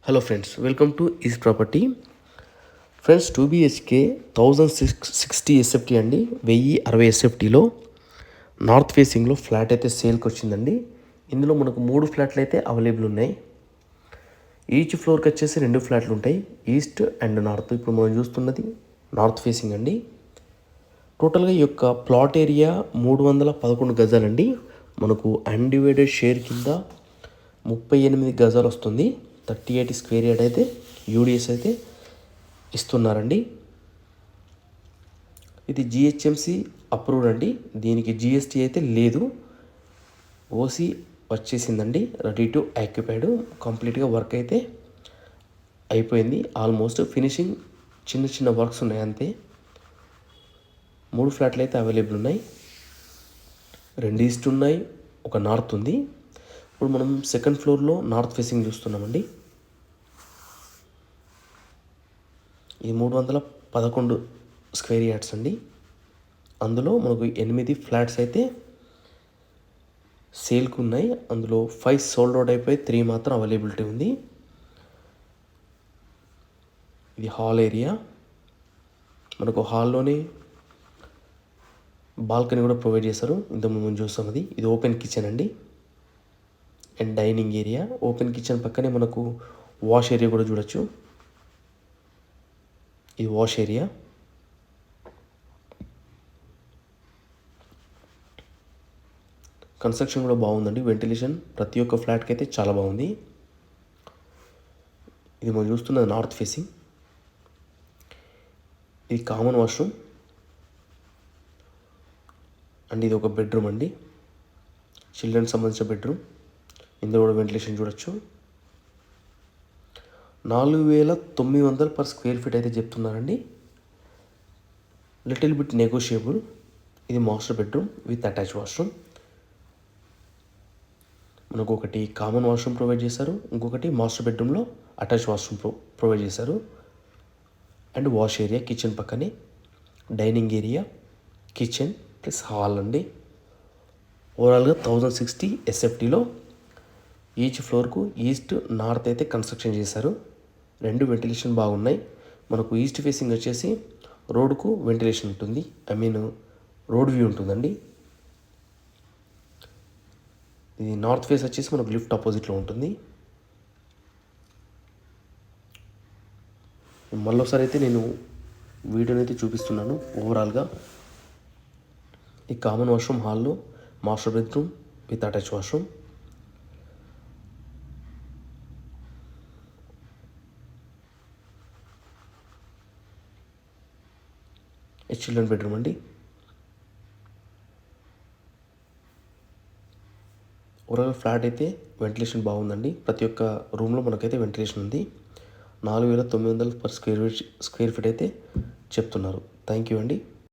Hello friends, welcome to is property. Friends, 2 BHK 1060 SFT అండి, 1060 SFTలో north ఫేసింగ్లో flat అయితే సేల్కి వచ్చిందండి. ఇందులో మనకు 3 ఫ్లాట్లు అయితే అవైలబుల్ ఉన్నాయి. ఈచ్ ఫ్లోర్కి వచ్చేసి 2 ఫ్లాట్లు ఉంటాయి, ఈస్ట్ అండ్ నార్త్. ఇప్పుడు మనం చూస్తున్నది నార్త్ ఫేసింగ్ అండి. టోటల్గా ఈ యొక్క ప్లాట్ ఏరియా 311 గజాలండి. మనకు అన్డివైడెడ్ షేర్ కింద 38 గజాలు వస్తుంది. 38 స్క్వేర్ యార్డ్ అయితే యూడిఎస్ అయితే ఇస్తున్నారండి. ఇది జిహెచ్ఎంసి అప్రూవ్డ్ అండి. దీనికి జిఎస్టీ అయితే లేదు. ఓసీ వచ్చేసిందండి, రెడీ టు ఆక్యుపైడ్. కంప్లీట్గా వర్క్ అయితే అయిపోయింది. ఆల్మోస్ట్ ఫినిషింగ్, చిన్న చిన్న వర్క్స్ ఉన్నాయి అంతే. 3 ఫ్లాట్లు అయితే అవైలబుల్ ఉన్నాయి. 2 ఈస్ట్ ఉన్నాయి, ఒక నార్త్ ఉంది. ఇప్పుడు మనం సెకండ్ ఫ్లోర్లో నార్త్ ఫేసింగ్ చూస్తున్నామండి. ఇది 311 స్క్వేర్ యార్డ్స్ అండి. అందులో మనకు 8 ఫ్లాట్స్ అయితే సేల్కి ఉన్నాయి. అందులో 5 సోల్డ్ అవుట్ అయిపోయి 3 మాత్రం అవైలబిలిటీ ఉంది. ఇది హాల్ ఏరియా. మనకు హాల్లోనే బాల్కనీ కూడా ప్రొవైడ్ చేశారు. ఇంతకుముందు మనం చూస్తాం అది. ఇది ఓపెన్ కిచెన్ అండి and dining area. Open kitchen పక్కనే మనకు వాష్ ఏరియా కూడా చూడొచ్చు. ఇది వాష్ ఏరియా. కన్స్ట్రక్షన్ కూడా బాగుందండి. వెంటిలేషన్ ప్రతి ఒక్క ఫ్లాట్కి అయితే చాలా బాగుంది. ఇది మనం చూస్తున్నది నార్త్ ఫేసింగ్. ఇది కామన్ వాష్రూమ్ అండ్ ఇది ఒక బెడ్రూమ్ అండి, చిల్డ్రన్కి సంబంధించిన బెడ్రూమ్. ఇందులో కూడా వెంటిలేషన్ చూడొచ్చు. 4900 పర్ స్క్వేర్ ఫీట్ అయితే చెప్తున్నారండి. Little bit negotiable. ఇది master bedroom with attach washroom. మనకు ఒకటి కామన్ వాష్రూమ్ ప్రొవైడ్ చేశారు, ఇంకొకటి మాస్టర్ బెడ్రూమ్లో అటాచ్ వాష్రూమ్ ప్రొవైడ్ చేశారు. అండ్ వాష్ ఏరియా కిచెన్ పక్కనే, dining area, kitchen plus hall అండి. ఓవరాల్గా 1060 SFTలో ఈచ్ ఫ్లోర్కు ఈస్ట్ నార్త్ అయితే కన్స్ట్రక్షన్ చేశారు. 2 వెంటిలేషన్ బాగున్నాయి. మనకు ఈస్ట్ ఫేసింగ్ వచ్చేసి రోడ్కు వెంటిలేషన్ ఉంటుంది, రోడ్ వ్యూ ఉంటుందండి. ఇది నార్త్ ఫేస్ వచ్చేసి మనకు లిఫ్ట్ ఆపోజిట్లో ఉంటుంది. మళ్ళీసారి అయితే నేను వీడియోని అయితే చూపిస్తున్నాను. ఓవరాల్గా ఈ కామన్ వాష్రూమ్, హాల్లో master bedroom with attach washroom. Children bedroom అండి. ఓవరాల్ ఫ్లాట్ అయితే వెంటిలేషన్ బాగుందండి. ప్రతి ఒక్క రూమ్లో మనకైతే వెంటిలేషన్ ఉంది. 4900 పర్ స్క్వేర్ ఫీట్ అయితే చెప్తున్నారు. థ్యాంక్ యూ అండి.